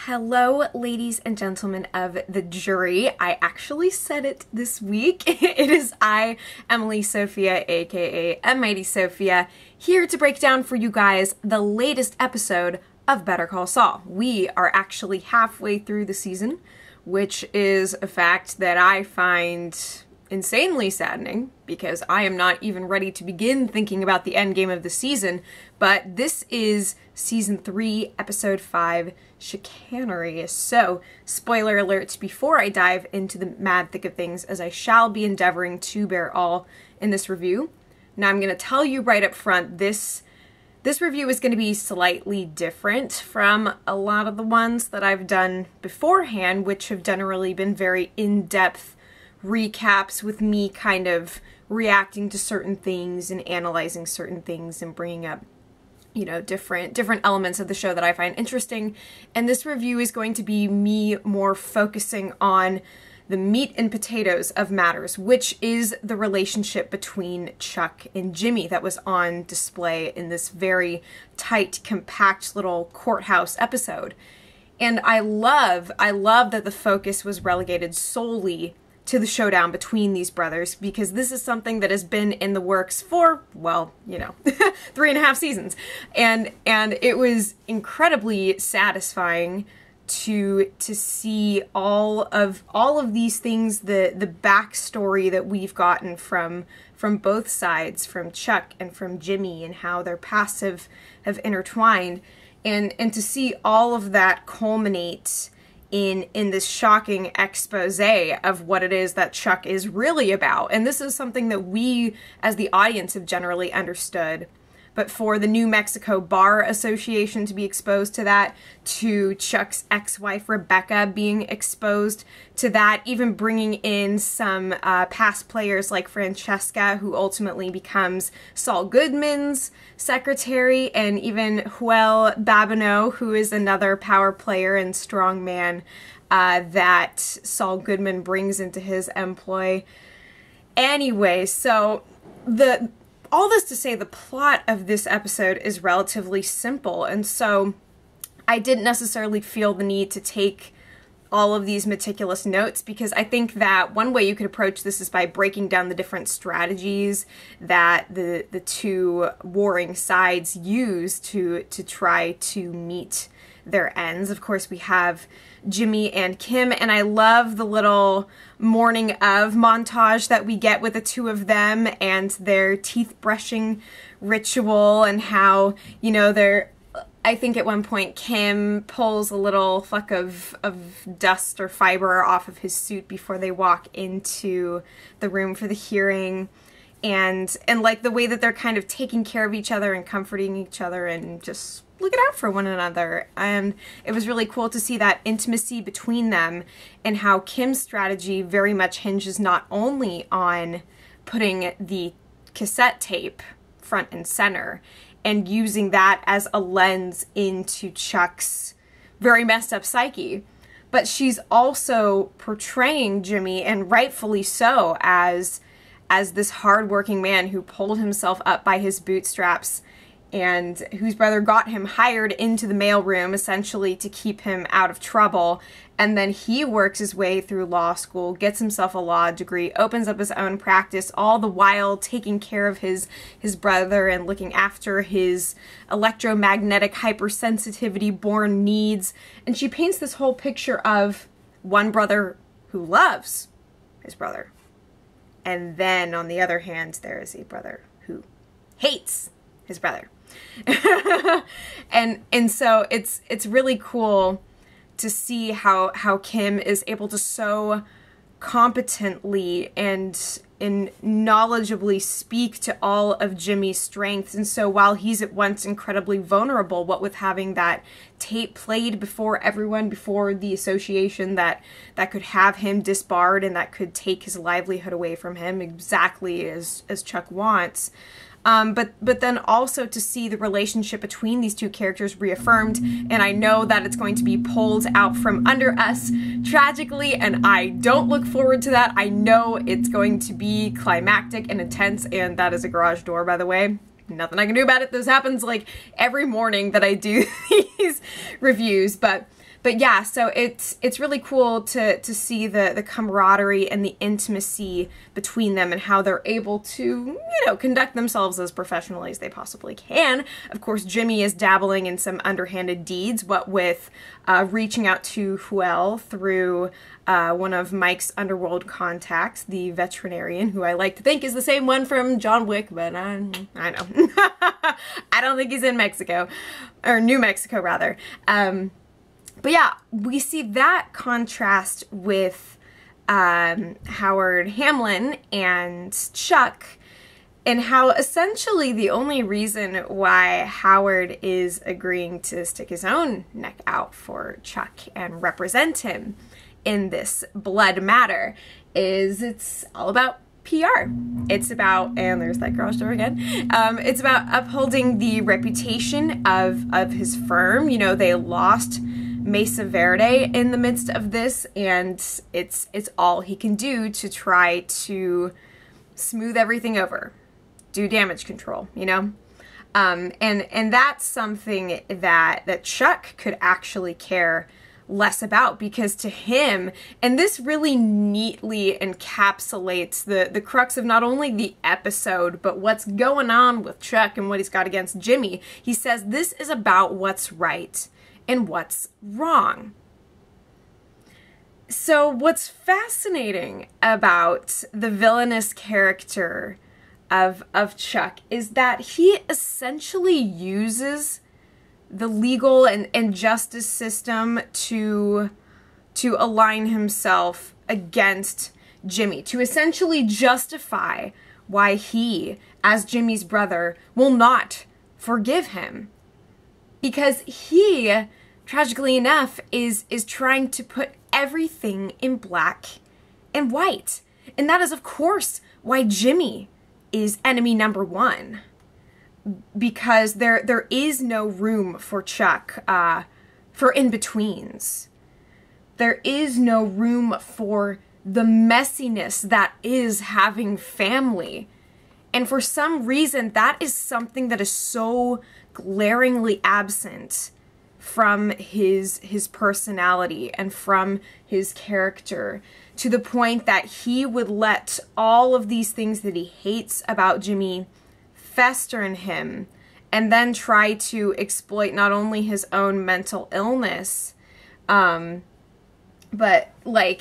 Hello, ladies and gentlemen of the jury. I actually said it this week. It is I, Emily Sophia, aka Mighty Sophia, here to break down for you guys the latest episode of Better Call Saul. We are actually halfway through the season, which is a fact that I find insanely saddening because I am not even ready to begin thinking about the end game of the season. But this is season 3, episode 5, Chicanery. So, spoiler alerts before I dive into the mad thick of things, as I shall be endeavoring to bear all in this review. Now, I'm going to tell you right up front, this review is going to be slightly different from a lot of the ones that I've done beforehand, which have generally been very in-depth recaps with me kind of reacting to certain things and analyzing certain things and bringing up, you know, different elements of the show that I find interesting. And this review is going to be me more focusing on the meat and potatoes of matters, which is the relationship between Chuck and Jimmy that was on display in this very tight, compact little courthouse episode. And I love that the focus was relegated solely to the showdown between these brothers, because this is something that has been in the works for, well, you know, 3.5 seasons. And it was incredibly satisfying to see all of these things, the backstory that we've gotten from both sides, from Chuck and from Jimmy, and how their pasts have intertwined, and to see all of that culminate in this shocking expose of what it is that Chuck is really about. And this is something that we as the audience have generally understood, but for the New Mexico Bar Association to be exposed to that, to Chuck's ex-wife Rebecca being exposed to that, even bringing in some past players like Francesca, who ultimately becomes Saul Goodman's secretary, and even Joel Babineau, who is another power player and strong man that Saul Goodman brings into his employ. Anyway, so all this to say, the plot of this episode is relatively simple, and so I didn't necessarily feel the need to take all of these meticulous notes, because I think that one way you could approach this is by breaking down the different strategies that the two warring sides use to try to meet their ends. Of course, we have Jimmy and Kim, and I love the little morning of montage that we get with the two of them and their teeth brushing ritual, and how, you know, I think at one point Kim pulls a little fleck of dust or fiber off of his suit before they walk into the room for the hearing. And like the way that they're kind of taking care of each other and comforting each other and just looking out for one another. And it was really cool to see that intimacy between them, and how Kim's strategy very much hinges not only on putting the cassette tape front and center and using that as a lens into Chuck's very messed up psyche, but she's also portraying Jimmy, and rightfully so, as this hardworking man who pulled himself up by his bootstraps and whose brother got him hired into the mailroom essentially to keep him out of trouble. And then he works his way through law school, gets himself a law degree, opens up his own practice, all the while taking care of his brother and looking after his electromagnetic hypersensitivity born needs. And she paints this whole picture of one brother who loves his brother. And then on the other hand, there is a brother who hates his brother. and so it's really cool to see how Kim is able to so competently and knowledgeably speak to all of Jimmy's strengths. And so while he's at once incredibly vulnerable, what with having that tape played before everyone, before the association, that could have him disbarred and that could take his livelihood away from him exactly as Chuck wants. But then also to see the relationship between these two characters reaffirmed, and I know that it's going to be pulled out from under us tragically, and I don't look forward to that. I know it's going to be climactic and intense, and that is a garage door, by the way. Nothing I can do about it. This happens like every morning that I do these reviews, but But yeah, so it's really cool to see the camaraderie and the intimacy between them and how they're able to, you know, conduct themselves as professionally as they possibly can. Of course, Jimmy is dabbling in some underhanded deeds, what with reaching out to Huel through one of Mike's underworld contacts, the veterinarian, who I like to think is the same one from John Wick, but I know. I don't think he's in Mexico, or New Mexico rather. But yeah, we see that contrast with Howard Hamlin and Chuck, and how essentially the only reason why Howard is agreeing to stick his own neck out for Chuck and represent him in this blood matter is it's all about PR. It's about, and there's that garage door again, it's about upholding the reputation of his firm. You know, they lost Mesa Verde in the midst of this, and it's all he can do to try to smooth everything over, do damage control, you know? And that's something that Chuck could actually care less about, because to him, and this really neatly encapsulates the crux of not only the episode, but what's going on with Chuck and what he's got against Jimmy. He says this is about what's right and what's wrong. So what's fascinating about the villainous character of Chuck is that he essentially uses the legal and justice system to align himself against Jimmy, to essentially justify why he, as Jimmy's brother, will not forgive him. Because he, tragically enough, is trying to put everything in black and white. And that is, of course, why Jimmy is enemy number one. Because there is no room for Chuck for in-betweens. There is no room for the messiness that is having family. And for some reason, that is something that is so glaringly absent from his personality and from his character, to the point that he would let all of these things that he hates about Jimmy fester in him, and then try to exploit not only his own mental illness, but like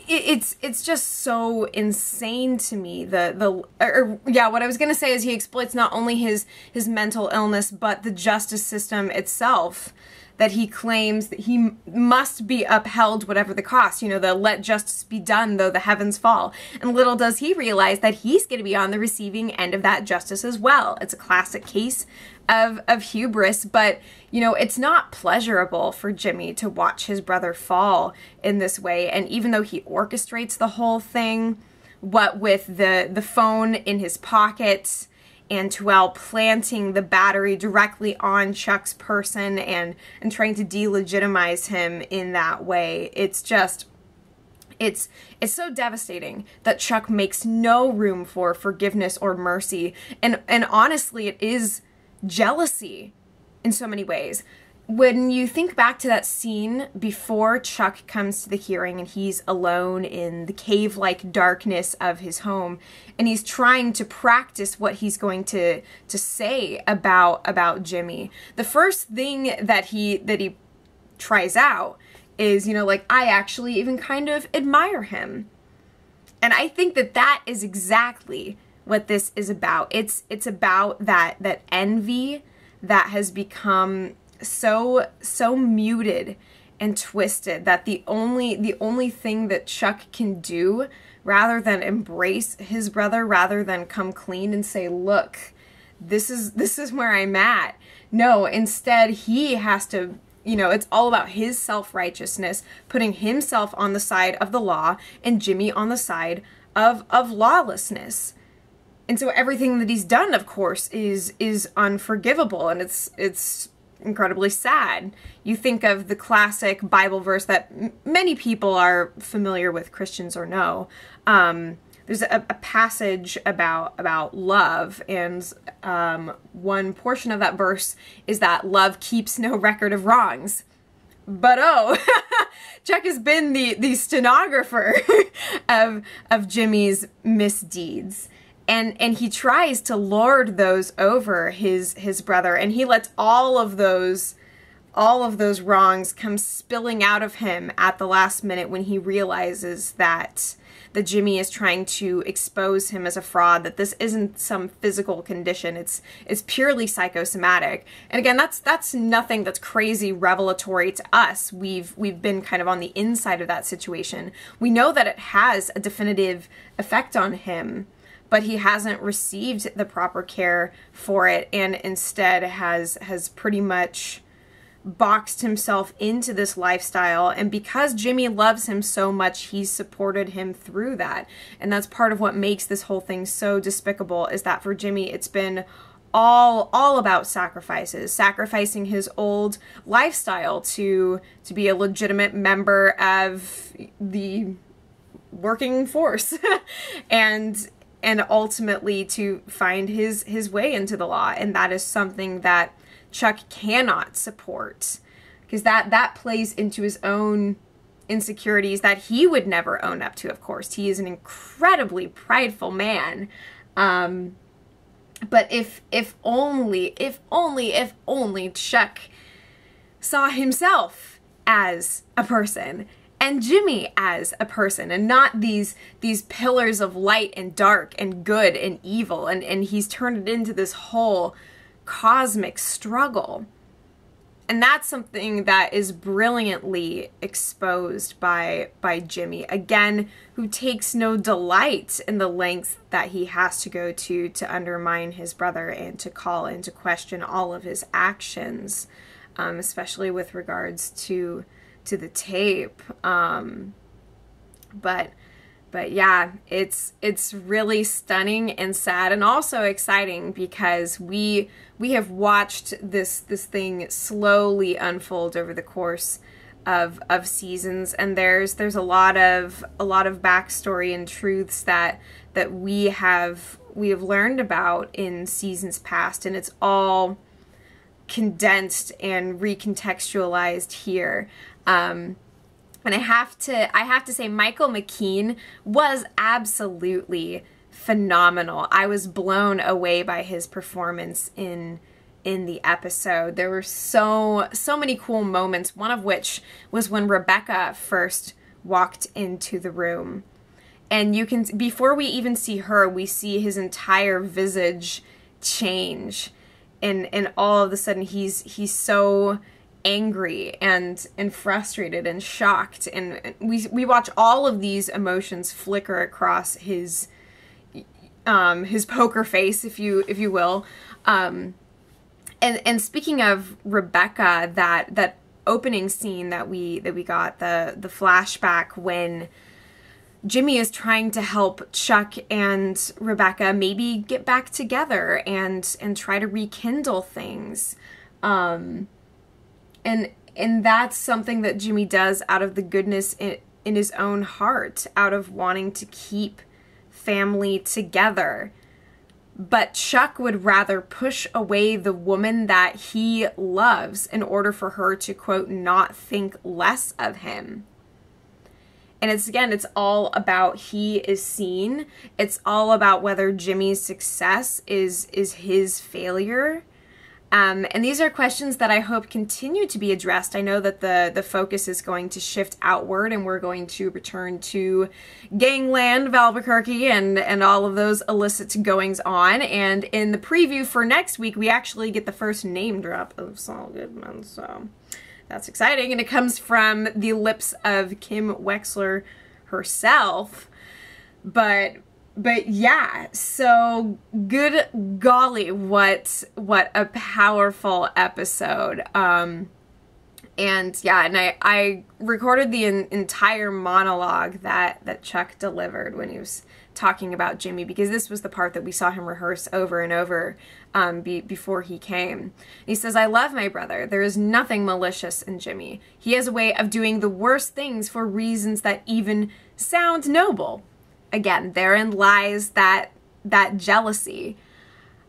it's just so insane to me. What I was gonna say is he exploits not only his mental illness, but the justice system itself, that he claims that he must be upheld whatever the cost, you know, the let justice be done though the heavens fall. And little does he realize that he's going to be on the receiving end of that justice as well. It's a classic case of hubris, but, you know, it's not pleasurable for Jimmy to watch his brother fall in this way. And even though he orchestrates the whole thing, what with the phone in his pocket, and Tuel planting the battery directly on Chuck's person and trying to delegitimize him in that way. It's just, it's so devastating that Chuck makes no room for forgiveness or mercy. And honestly, it is jealousy in so many ways. When you think back to that scene before Chuck comes to the hearing and he's alone in the cave-like darkness of his home, and he's trying to practice what he's going to say about Jimmy, the first thing that he tries out is, you know, like, I actually even kind of admire him. And I think that is exactly what this is about. It's about that envy that has become so muted and twisted, that the only thing that Chuck can do, rather than embrace his brother, rather than come clean and say, look, this is where I'm at. No, instead he has to, you know, it's all about his self-righteousness, putting himself on the side of the law and Jimmy on the side of lawlessness. And so everything that he's done, of course, is unforgivable, and it's incredibly sad. You think of the classic Bible verse that many people are familiar with, Christians or no. There's a passage about love, and one portion of that verse is that love keeps no record of wrongs. but oh, Chuck has been the stenographer of Jimmy's misdeeds. And he tries to lord those over his brother, and he lets all of those wrongs come spilling out of him at the last minute when he realizes that Jimmy is trying to expose him as a fraud, that this isn't some physical condition, it's purely psychosomatic. And again, that's nothing that's crazy revelatory to us. We've been kind of on the inside of that situation. We know that it has a definitive effect on him, but he hasn't received the proper care for it, and instead has pretty much boxed himself into this lifestyle. And because Jimmy loves him so much, he's supported him through that. And that's part of what makes this whole thing so despicable, is that for Jimmy, it's been all about sacrifices, sacrificing his old lifestyle to be a legitimate member of the working force and ultimately to find his way into the law. And that is something that Chuck cannot support, because that plays into his own insecurities that he would never own up to. Of course, he is an incredibly prideful man. But if only Chuck saw himself as a person and Jimmy as a person, and not these pillars of light and dark and good and evil, and he's turned it into this whole cosmic struggle. And that's something that is brilliantly exposed by Jimmy, again, who takes no delight in the lengths that he has to go to undermine his brother and to call into question all of his actions, especially with regards to the tape. But yeah, it's really stunning and sad, and also exciting, because we have watched this thing slowly unfold over the course of seasons, and there's a lot of backstory and truths that we have learned about in seasons past, and it's all condensed and recontextualized here. And I have to say, Michael McKean was absolutely phenomenal. I was blown away by his performance in the episode. There were so many cool moments, one of which was when Rebecca first walked into the room. And you can, before we even see her, we see his entire visage change. And all of a sudden he's so angry and frustrated and shocked, and we watch all of these emotions flicker across his poker face, if you will. And speaking of Rebecca, that opening scene that we got, the flashback when Jimmy is trying to help Chuck and Rebecca maybe get back together and try to rekindle things. And that's something that Jimmy does out of the goodness in his own heart, out of wanting to keep family together. But Chuck would rather push away the woman that he loves in order for her to, quote, not think less of him. And it's all about he is seen. It's all about whether Jimmy's success is his failure. And these are questions that I hope continue to be addressed. I know that the focus is going to shift outward, and we're going to return to gangland, Albuquerque, and all of those illicit goings on. And in the preview for next week, we actually get the first name drop of Saul Goodman, so that's exciting. And it comes from the lips of Kim Wexler herself. But yeah, so good golly, what a powerful episode. And yeah, and I recorded the entire monologue that Chuck delivered when he was talking about Jimmy, because this was the part that we saw him rehearse over and over before he came. He says, "I love my brother. There is nothing malicious in Jimmy. He has a way of doing the worst things for reasons that even sound noble." Again, therein lies that jealousy.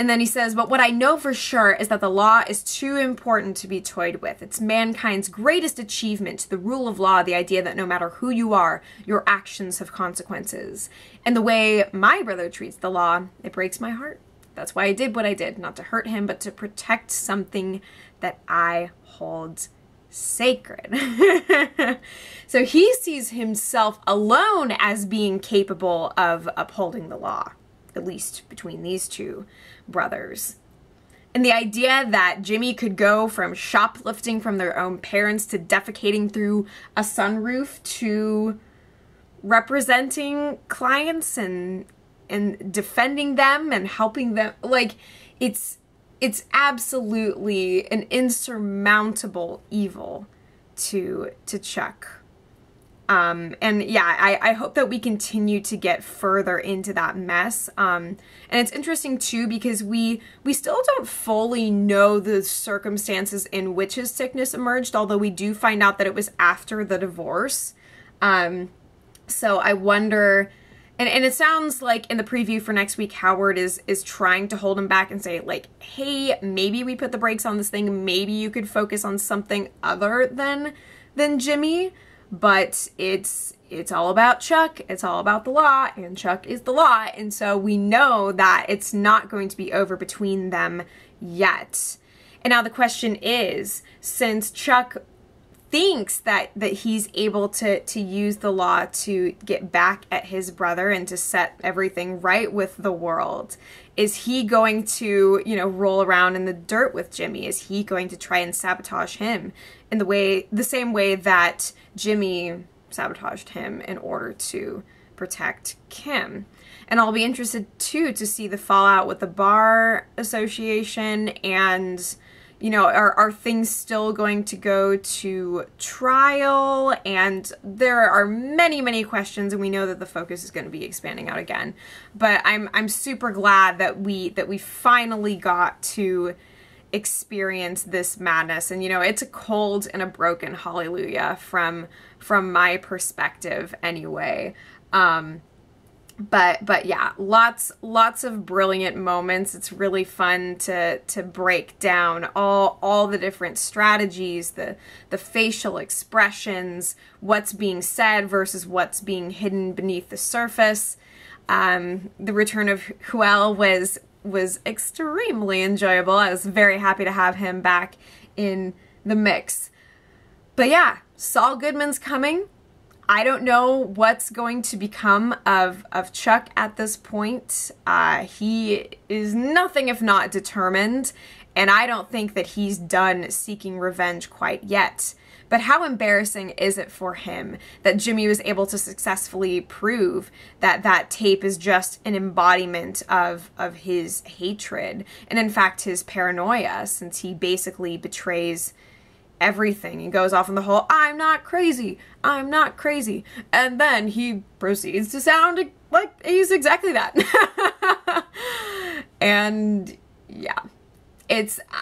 And then he says, but what I know for sure is that the law is too important to be toyed with. It's mankind's greatest achievement, the rule of law, the idea that no matter who you are, your actions have consequences. And the way my brother treats the law, it breaks my heart. That's why I did what I did, not to hurt him, but to protect something that I hold sacred. So he sees himself alone as being capable of upholding the law, at least between these two brothers. And the idea that Jimmy could go from shoplifting from their own parents to defecating through a sunroof to representing clients and defending them and helping them, like, it's absolutely an insurmountable evil to Chuck. And yeah, I hope that we continue to get further into that mess. And it's interesting too, because we still don't fully know the circumstances in which his sickness emerged, although we do find out that it was after the divorce. So I wonder, and it sounds like in the preview for next week, Howard is trying to hold him back and say, like, hey, maybe we put the brakes on this thing. Maybe you could focus on something other than Jimmy. But it's all about Chuck, it's all about the law, and Chuck is the law, and so we know that it's not going to be over between them yet. And now the question is, since Chuck thinks that he's able to use the law to get back at his brother and to set everything right with the world, is he going to, you know, roll around in the dirt with Jimmy? Is he going to try and sabotage him in the same way that Jimmy sabotaged him in order to protect Kim? And I'll be interested too to see the fallout with the bar association, and you know, are things still going to go to trial? And there are many, many questions, and we know that the focus is going to be expanding out again. But I'm super glad that we finally got to experience this madness. And you know, it's a cold and a broken hallelujah from my perspective anyway. But yeah, lots of brilliant moments. It's really fun to break down all the different strategies, the facial expressions, what's being said versus what's being hidden beneath the surface. The return of Huel was extremely enjoyable. I was very happy to have him back in the mix. But yeah, Saul Goodman's coming. I don't know what's going to become of Chuck at this point. He is nothing if not determined, and I don't think that he's done seeking revenge quite yet. But how embarrassing is it for him that Jimmy was able to successfully prove that that tape is just an embodiment of his hatred, and in fact his paranoia, since he basically betrays everything. He goes off on the whole, I'm not crazy, and then he proceeds to sound like he's exactly that. And yeah,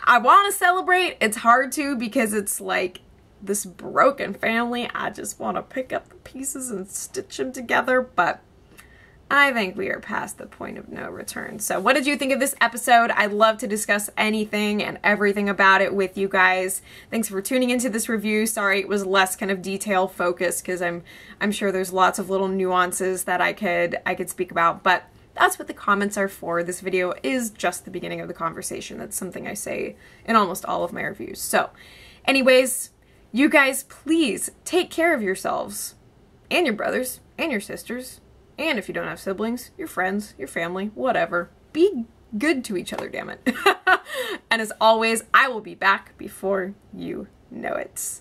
I want to celebrate. It's hard to, because it's like this broken family. I just want to pick up the pieces and stitch them together, but I think we are past the point of no return. So what did you think of this episode? I'd love to discuss anything and everything about it with you guys. Thanks for tuning into this review. Sorry it was less kind of detail focused, because I'm sure there's lots of little nuances that I could speak about, but that's what the comments are for. This video is just the beginning of the conversation. That's something I say in almost all of my reviews. So anyways, you guys please take care of yourselves and your brothers and your sisters. And if you don't have siblings, your friends, your family, whatever. Be good to each other, damn it. And as always, I will be back before you know it.